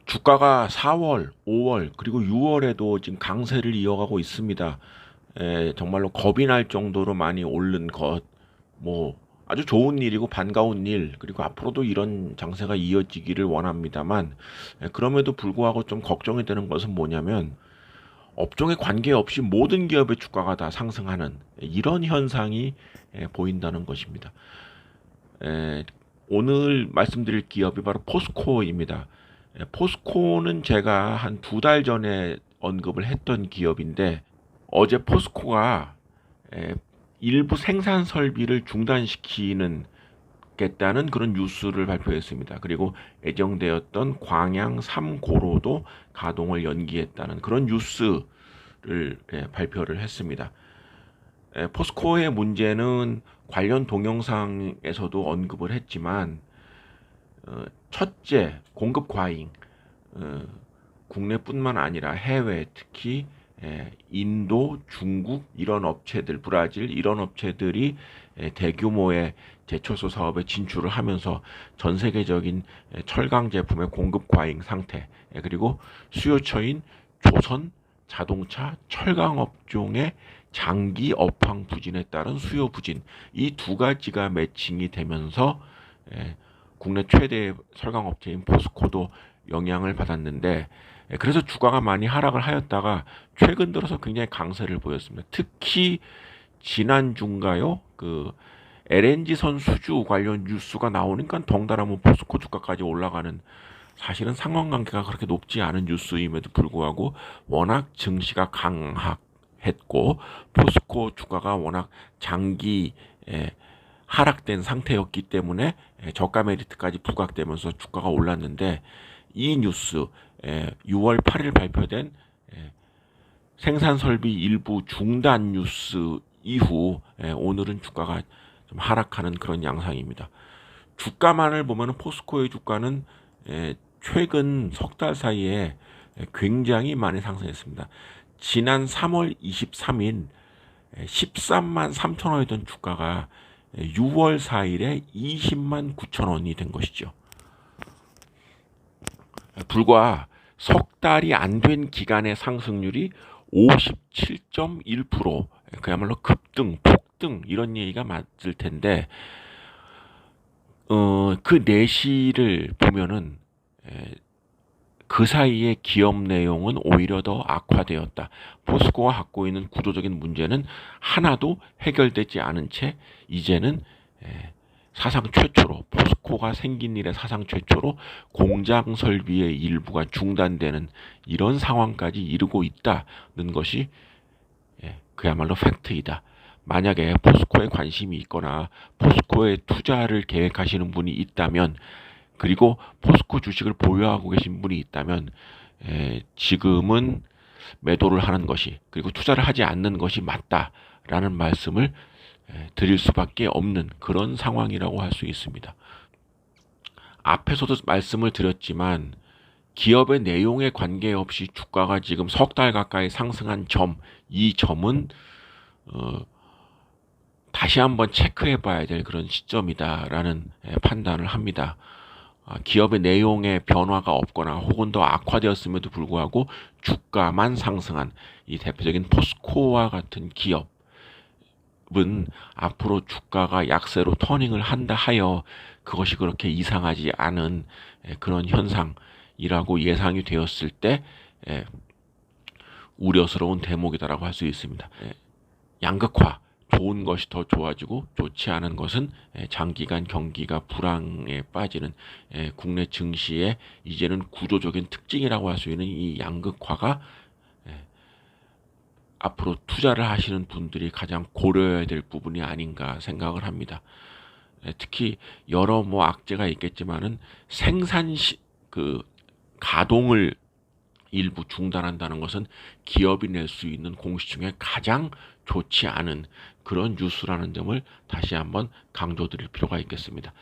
주가가 4월, 5월 그리고 6월에도 지금 강세를 이어가고 있습니다. 정말로 겁이 날 정도로 많이 오른 것, 뭐 아주 좋은 일이고 반가운 일, 그리고 앞으로도 이런 장세가 이어지기를 원합니다만, 그럼에도 불구하고 좀 걱정이 되는 것은 뭐냐면 업종에 관계없이 모든 기업의 주가가 다 상승하는 이런 현상이 보인다는 것입니다. 에, 오늘 말씀드릴 기업이 바로 포스코입니다. 포스코는 제가 한 2달 전에 언급을 했던 기업인데, 어제 포스코가 일부 생산 설비를 중단시키는 겠다는 그런 뉴스를 발표했습니다. 그리고 예정되었던 광양 3고로도 가동을 연기했다는 그런 뉴스를 발표를 했습니다. 포스코의 문제는 관련 동영상에서도 언급을 했지만, 첫째, 공급 과잉, 어, 국내뿐만 아니라 해외, 특히 인도, 중국 이런 업체들, 브라질 이런 업체들이 대규모의 제철소 사업에 진출을 하면서 전 세계적인 철강 제품의 공급 과잉 상태, 그리고 수요처인 조선, 자동차, 철강 업종의 장기 업황 부진에 따른 수요 부진, 이 두 가지가 매칭이 되면서 국내 최대 철강 업체인 포스코도 영향을 받았는데, 그래서 주가가 많이 하락을 하였다가 최근 들어서 굉장히 강세를 보였습니다. 특히 지난주인가요? 그 LNG선 수주 관련 뉴스가 나오니까 덩달아 뭐 포스코 주가까지 올라가는, 사실은 상관관계가 그렇게 높지 않은 뉴스임에도 불구하고 워낙 증시가 강했고 포스코 주가가 워낙 장기 하락된 상태였기 때문에 저가 메리트까지 부각되면서 주가가 올랐는데, 이 뉴스 6월 8일 발표된 생산 설비 일부 중단 뉴스 이후 오늘은 주가가 좀 하락하는 그런 양상입니다. 주가만을 보면 포스코의 주가는 최근 석 달 사이에 굉장히 많이 상승했습니다. 지난 3월 23일 13만 3천 원이던 주가가 6월 4일에 20만 9천 원이 된 것이죠. 불과 석 달이 안 된 기간의 상승률이 57.1%, 그야말로 급등, 폭등 이런 얘기가 맞을 텐데, 그 내시를 보면은 그 사이에 기업 내용은 오히려 더 악화되었다. 포스코가 갖고 있는 구조적인 문제는 하나도 해결되지 않은 채 이제는 사상 최초로, 포스코가 생긴 일의 사상 최초로 공장 설비의 일부가 중단되는 이런 상황까지 이르고 있다는 것이 그야말로 팩트이다. 만약에 포스코에 관심이 있거나 포스코에 투자를 계획하시는 분이 있다면, 그리고 포스코 주식을 보유하고 계신 분이 있다면 지금은 매도를 하는 것이, 그리고 투자를 하지 않는 것이 맞다라는 말씀을 드릴 수밖에 없는 그런 상황이라고 할 수 있습니다. 앞에서도 말씀을 드렸지만 기업의 내용에 관계없이 주가가 지금 석 달 가까이 상승한 점, 이 점은 다시 한번 체크해 봐야 될 그런 시점이다라는 판단을 합니다. 기업의 내용에 변화가 없거나 혹은 더 악화되었음에도 불구하고 주가만 상승한 이 대표적인 포스코와 같은 기업은 앞으로 주가가 약세로 터닝을 한다 하여 그것이 그렇게 이상하지 않은 그런 현상이라고 예상이 되었을 때 우려스러운 대목이다라고 할 수 있습니다. 양극화, 좋은 것이 더 좋아지고 좋지 않은 것은 장기간 경기가 불황에 빠지는 국내 증시의 이제는 구조적인 특징이라고 할 수 있는 이 양극화가 앞으로 투자를 하시는 분들이 가장 고려해야 될 부분이 아닌가 생각을 합니다. 특히 여러 뭐 악재가 있겠지만은 그 가동을 일부 중단한다는 것은 기업이 낼 수 있는 공시 중에 가장 좋지 않은 그런 뉴스라는 점을 다시 한번 강조드릴 필요가 있겠습니다.